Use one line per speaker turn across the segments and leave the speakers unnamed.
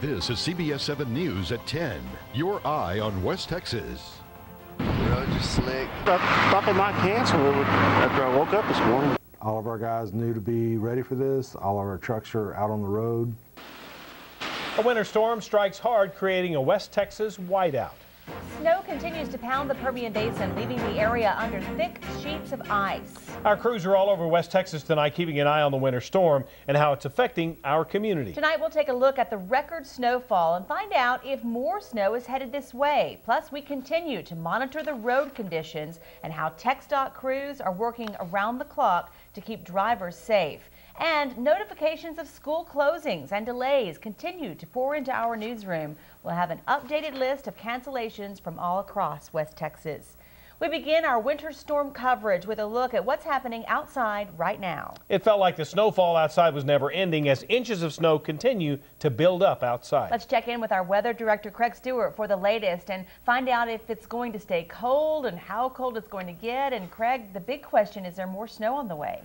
This is CBS 7 News at 10. Your eye on West Texas.
The roads are slick.
I thought they might cancel it after I woke up this morning.
All of our guys knew to be ready for this. All of our trucks are out on the road.
A winter storm strikes hard, creating a West Texas whiteout.
Snow continues to pound the Permian Basin, leaving the area under thick sheets of ice.
Our crews are all over West Texas tonight, keeping an eye on the winter storm and how it's affecting our community.
Tonight, we'll take a look at the record snowfall and find out if more snow is headed this way. Plus, we continue to monitor the road conditions and how TxDOT crews are working around the clock to keep drivers safe. And notifications of school closings and delays continue to pour into our newsroom. We'll have an updated list of cancellations from all across West Texas. We begin our winter storm coverage with a look at what's happening outside right now.
It felt like the snowfall outside was never ending as inches of snow continue to build up outside.
Let's check in with our weather director, Craig Stewart, for the latest and find out if it's going to stay cold and how cold it's going to get. And Craig, the big question, is there more snow on the way?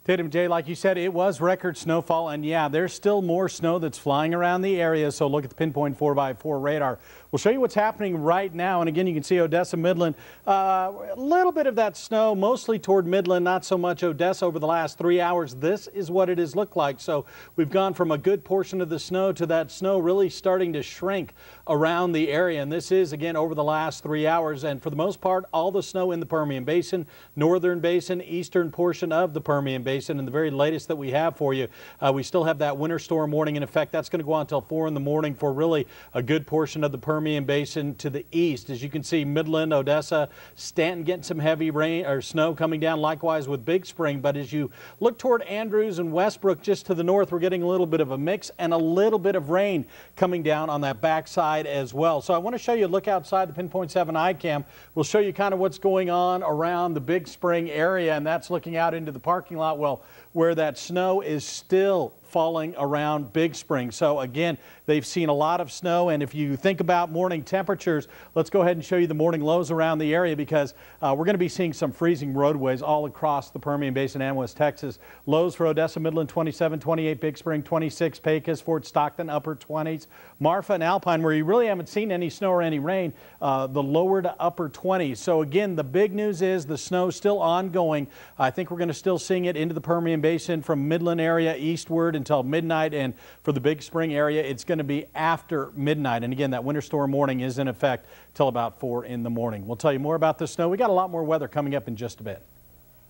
Tatum Jay, like you said, it was record snowfall, and yeah, there's still more snow that's flying around the area. So look at the pinpoint 4x4 radar. We'll show you what's happening right now. And again, you can see Odessa, Midland, a little bit of that snow, mostly toward Midland, not so much Odessa over the last 3 hours. This is what it has looked like. So we've gone from a good portion of the snow to that snow really starting to shrink around the area. And this is, again, over the last 3 hours. And for the most part, all the snow in the Permian Basin, northern basin, eastern portion of the Permian Basin. And the very latest that we have for you, we still have that winter storm warning in effect. That's going to go on until 4 in the morning for really a good portion of the Permian Basin to the east. As you can see, Midland, Odessa, Stanton getting some heavy rain or snow coming down, likewise with Big Spring. But as you look toward Andrews and Westbrook just to the north, we're getting a little bit of a mix and a little bit of rain coming down on that backside as well. So I want to show you a look outside the Pinpoint 7 iCam. We'll show you kind of what's going on around the Big Spring area, and that's looking out into the parking lot, well, where that snow is still falling around Big Spring. So again, they've seen a lot of snow, and if you think about morning temperatures, let's go ahead and show you the morning lows around the area, because we're going to be seeing some freezing roadways all across the Permian Basin and West Texas. Lows for Odessa, Midland 27, 28 Big Spring, 26 Pecos, Fort Stockton upper 20s, Marfa and Alpine, where you really haven't seen any snow or any rain, the lower to upper 20s. So again, the big news is the snow still ongoing. I think we're going to still seeing it into the Permian Basin from Midland area eastward until midnight, and for the Big Spring area, it's going to be after midnight. And again, that winter storm warning is in effect till about 4 in the morning. We'll tell you more about the snow. We got a lot more weather coming up in just a bit.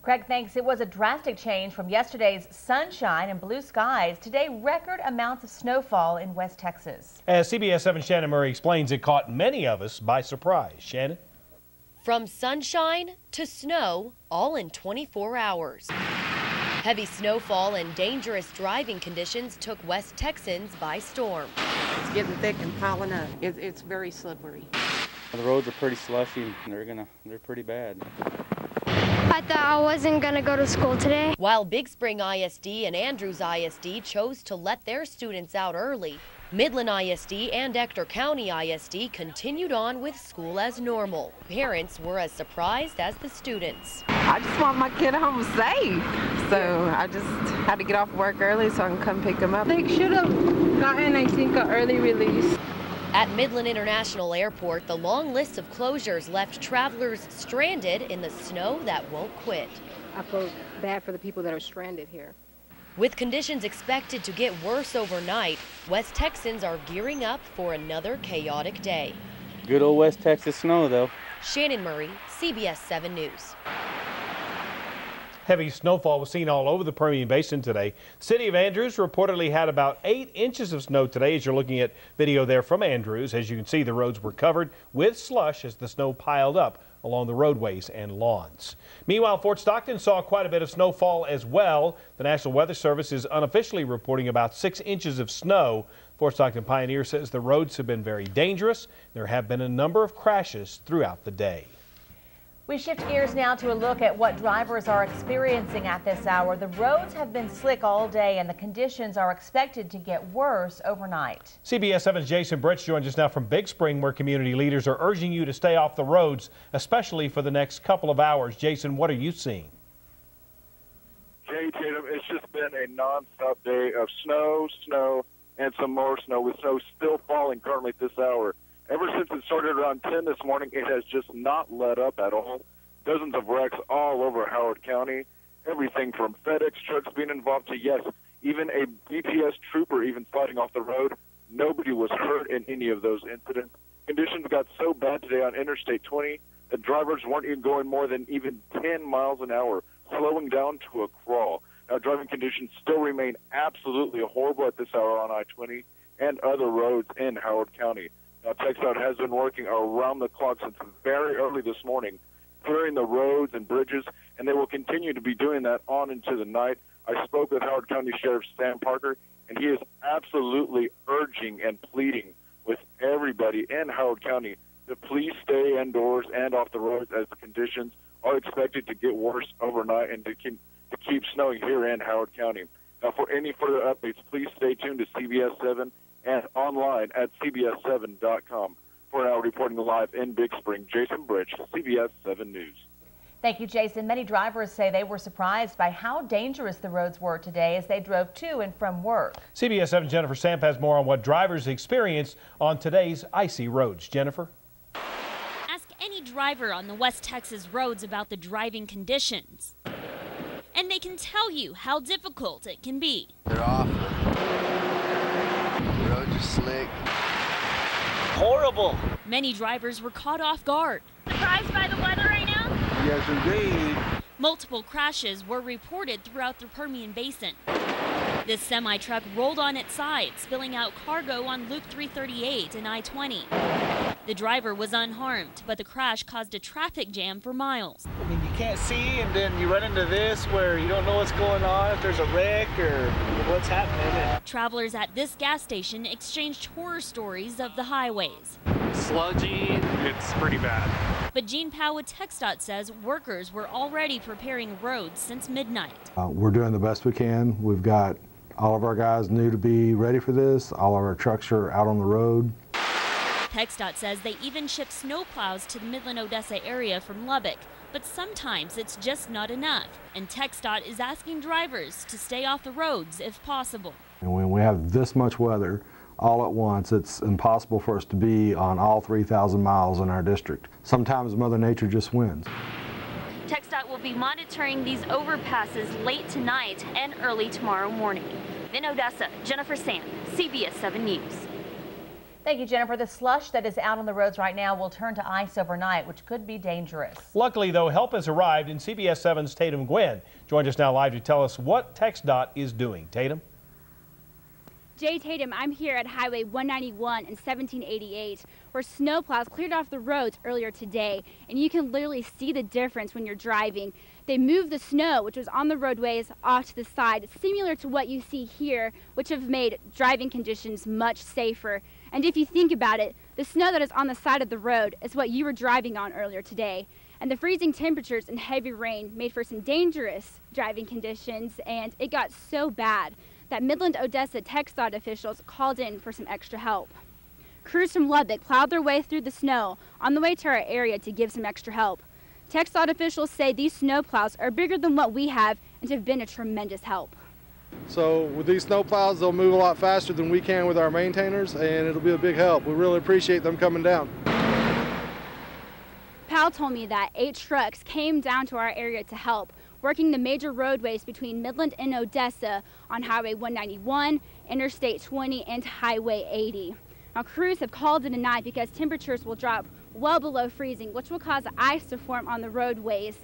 Craig, thanks. It was a drastic change from yesterday's sunshine and blue skies. Today, record amounts of snowfall in West Texas.
As CBS 7 Shannon Murray explains, it caught many of us by surprise. Shannon?
From sunshine to snow, all in 24 hours. Heavy snowfall and dangerous driving conditions took West Texans by storm.
It's getting thick and piling up. It's very slippery.
The roads are pretty slushy. They're pretty bad.
I thought I wasn't going to go to school today.
While Big Spring ISD and Andrews ISD chose to let their students out early, Midland ISD and Ector County ISD continued on with school as normal. Parents were as surprised as the students.
I just want my kid home safe, so I just had to get off work early so I can come pick him up.
They should have gotten, I think, an early release.
At Midland International Airport, the long list of closures left travelers stranded in the snow that won't quit.
I feel bad for the people that are stranded here.
With conditions expected to get worse overnight, West Texans are gearing up for another chaotic day.
Good old West Texas snow, though.
Shannon Murray, CBS 7 News.
Heavy snowfall was seen all over the Permian Basin today. City of Andrews reportedly had about 8 inches of snow today. As you're looking at video there from Andrews, as you can see, the roads were covered with slush as the snow piled up along the roadways and lawns. Meanwhile, Fort Stockton saw quite a bit of snowfall as well. The National Weather Service is unofficially reporting about 6 inches of snow. Fort Stockton Pioneer says the roads have been very dangerous. There have been a number of crashes throughout the day.
We shift gears now to a look at what drivers are experiencing at this hour. The roads have been slick all day and the conditions are expected to get worse overnight.
CBS 7's Jason Britch joins us now from Big Spring, where community leaders are urging you to stay off the roads, especially for the next couple of hours. Jason, what are you seeing?
Jay, Tatum, it's just been a nonstop day of snow, and some more snow, with snow still falling currently at this hour. Ever since it started around 10 this morning, it has just not let up at all. Dozens of wrecks all over Howard County. Everything from FedEx trucks being involved to, yes, even a BPS trooper even sliding off the road. Nobody was hurt in any of those incidents. Conditions got so bad today on Interstate 20 that drivers weren't even going more than even 10 miles an hour, slowing down to a crawl. Now, driving conditions still remain absolutely horrible at this hour on I-20 and other roads in Howard County. Now, TxDOT has been working around the clock since very early this morning, clearing the roads and bridges, and they will continue to be doing that on into the night. I spoke with Howard County Sheriff Sam Parker, and he is absolutely urging and pleading with everybody in Howard County to please stay indoors and off the roads, as the conditions are expected to get worse overnight and to keep snowing here in Howard County. Now, for any further updates, please stay tuned to CBS 7 and online at CBS7.com. For now, reporting live in Big Spring, Jason Bridge, CBS 7 News.
Thank you, Jason. Many drivers say they were surprised by how dangerous the roads were today as they drove to and from work.
CBS 7 Jennifer Samp has more on what drivers experienced on today's icy roads. Jennifer?
Ask any driver on the West Texas roads about the driving conditions, and they can tell you how difficult it can be.
They're awful. The roads are slick.
Horrible. Many drivers were caught off guard. Surprised by the weather right now?
Yes, indeed.
Multiple crashes were reported throughout the Permian Basin. This semi-truck rolled on its side, spilling out cargo on Loop 338 and I-20. The driver was unharmed, but the crash caused a traffic jam for miles.
I mean, you can't see, and then you run into this where you don't know what's going on, if there's a wreck or what's happening.
Travelers at this gas station exchanged horror stories of the highways.
Sludgy, it's pretty bad.
But Gene Powell with TxDOT says workers were already preparing roads since midnight.
We're doing the best we can. We've got all of our guys new to be ready for this. All of our trucks are out on the road.
TxDOT says they even ship snowplows to the Midland, Odessa area from Lubbock, but sometimes it's just not enough, and TxDOT is asking drivers to stay off the roads if possible.
And when we have this much weather all at once, it's impossible for us to be on all 3,000 miles in our district. Sometimes Mother Nature just wins.
TxDOT will be monitoring these overpasses late tonight and early tomorrow morning. In Odessa, Jennifer Sand, CBS 7 News.
Thank you, Jennifer. The slush that is out on the roads right now will turn to ice overnight, which could be dangerous.
Luckily, though, help has arrived, and CBS 7's Tatum Gwynn joined us now live to tell us what TxDOT is doing. Tatum?
Jay Tatum, I'm here at Highway 191 and 1788, where snowplows cleared off the roads earlier today, and you can literally see the difference when you're driving. They moved the snow, which was on the roadways, off to the side, similar to what you see here, which have made driving conditions much safer. And if you think about it, the snow that is on the side of the road is what you were driving on earlier today. And the freezing temperatures and heavy rain made for some dangerous driving conditions, and it got so bad that Midland, Odessa TxDOT officials called in for some extra help. Crews from Lubbock plowed their way through the snow on the way to our area to give some extra help. TxDOT officials say these snowplows are bigger than what we have and have been a tremendous help.
So with these snowplows, they'll move a lot faster than we can with our maintainers, and it'll be a big help. We really appreciate them coming down.
Powell told me that 8 trucks came down to our area to help, working the major roadways between Midland and Odessa on Highway 191, Interstate 20, and Highway 80. Now, crews have called in tonight because temperatures will drop well below freezing, which will cause ice to form on the roadways.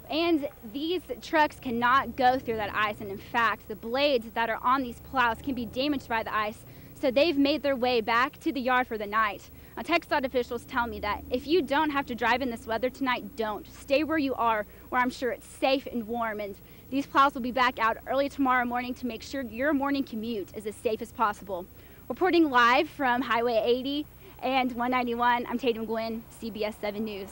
And these trucks cannot go through that ice, and in fact, the blades that are on these plows can be damaged by the ice, so they've made their way back to the yard for the night. Now, TxDOT officials tell me that if you don't have to drive in this weather tonight, don't. Stay where you are, where I'm sure it's safe and warm, and these plows will be back out early tomorrow morning to make sure your morning commute is as safe as possible. Reporting live from Highway 80 and 191, I'm Tatum Gwynn, CBS 7 News.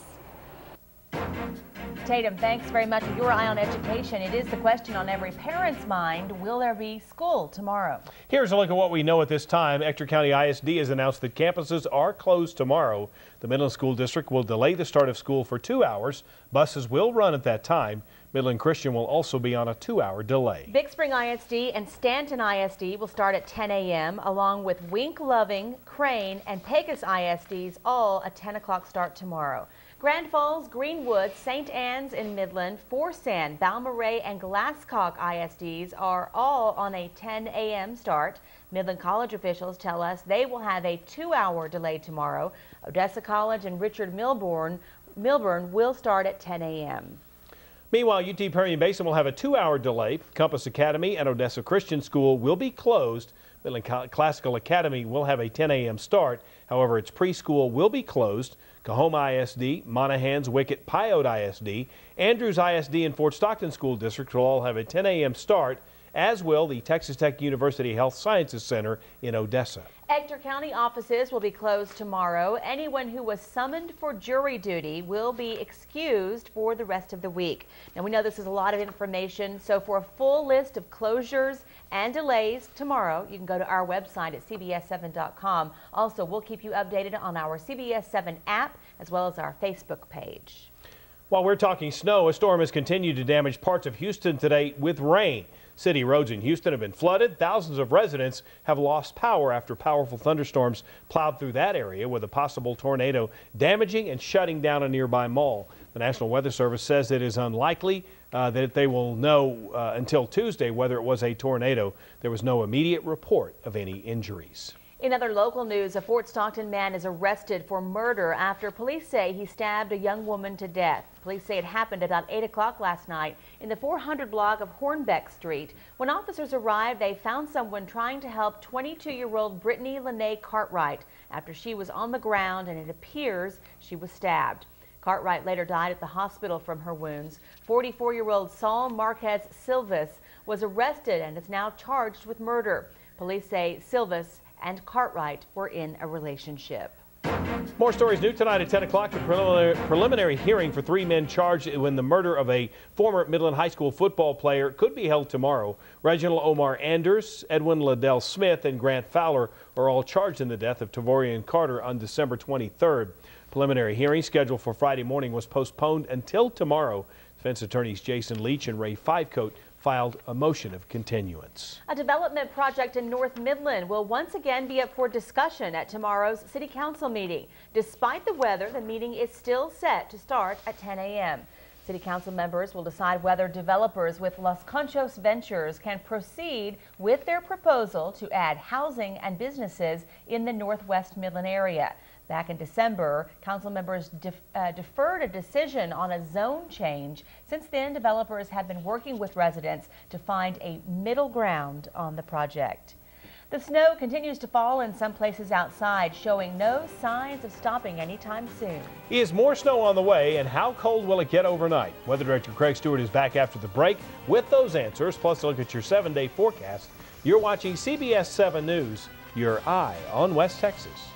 Tatum, thanks very much. With your eye on education, it is the question on every parent's mind: will there be school tomorrow?
Here's a look at what we know at this time. Ector County ISD has announced that campuses are closed tomorrow. The Midland School District will delay the start of school for 2 hours, but Buses will run at that time. Midland Christian will also be on a 2-hour delay.
Big Spring ISD and Stanton ISD will start at 10 a.m. along with Wink Loving, Crane, and Pecos ISDs, all a 10 o'clock start tomorrow. Grand Falls, Greenwood, St. Anne's in Midland, Forsan, Balmorhea, and Glasscock ISDs are all on a 10 a.m. start. Midland College officials tell us they will have a 2-hour delay tomorrow. Odessa College and Richard Milburn will start at 10 a.m.
Meanwhile, UT Permian Basin will have a 2-hour delay. Compass Academy and Odessa Christian School will be closed. Midland Classical Academy will have a 10 a.m. start. However, its preschool will be closed. Cahoma ISD, Monahans, Wickett, Pyote ISD, Andrews ISD, and Fort Stockton School District will all have a 10 a.m. start, as will the Texas Tech University Health Sciences Center in Odessa.
Ector County offices will be closed tomorrow. Anyone who was summoned for jury duty will be excused for the rest of the week. Now, we know this is a lot of information, so for a full list of closures and delays tomorrow, you can go to our website at CBS7.com. Also, we'll keep you updated on our CBS 7 app as well as our Facebook page.
While we're talking snow, a storm has continued to damage parts of Houston today with rain. City roads in Houston have been flooded. Thousands of residents have lost power after powerful thunderstorms plowed through that area, with a possible tornado damaging and shutting down a nearby mall. The National Weather Service says it is unlikely that they will know until Tuesday whether it was a tornado. There was no immediate report of any injuries.
In other local news, a Fort Stockton man is arrested for murder after police say he stabbed a young woman to death. Police say it happened about 8 o'clock last night in the 400 block of Hornbeck Street. When officers arrived, they found someone trying to help 22-year-old Brittany Lene Cartwright after she was on the ground and it appears she was stabbed. Cartwright later died at the hospital from her wounds. 44-year-old Saul Marquez Silvas was arrested and is now charged with murder. Police say Silvas and Cartwright were in a relationship.
More stories new tonight at 10 o'clock. The preliminary hearing for 3 men charged in the murder of a former Midland High School football player could be held tomorrow. Reginald Omar Anders, Edwin Liddell Smith, and Grant Fowler are all charged in the death of Tavorian Carter on December 23rd. Preliminary hearing scheduled for Friday morning was postponed until tomorrow. Defense attorneys Jason Leach and Ray Fivecoat filed a motion of continuance.
A development project in North Midland will once again be up for discussion at tomorrow's City Council meeting. Despite the weather, the meeting is still set to start at 10 a.m. City Council members will decide whether developers with Los Conchos Ventures can proceed with their proposal to add housing and businesses in the Northwest Midland area. Back in December, council members deferred a decision on a zone change. Since then, developers have been working with residents to find a middle ground on the project. The snow continues to fall in some places outside, showing no signs of stopping anytime soon.
Is more snow on the way, and how cold will it get overnight? Weather Director Craig Stewart is back after the break with those answers, plus a look at your 7-day forecast. You're watching CBS 7 News, your eye on West Texas.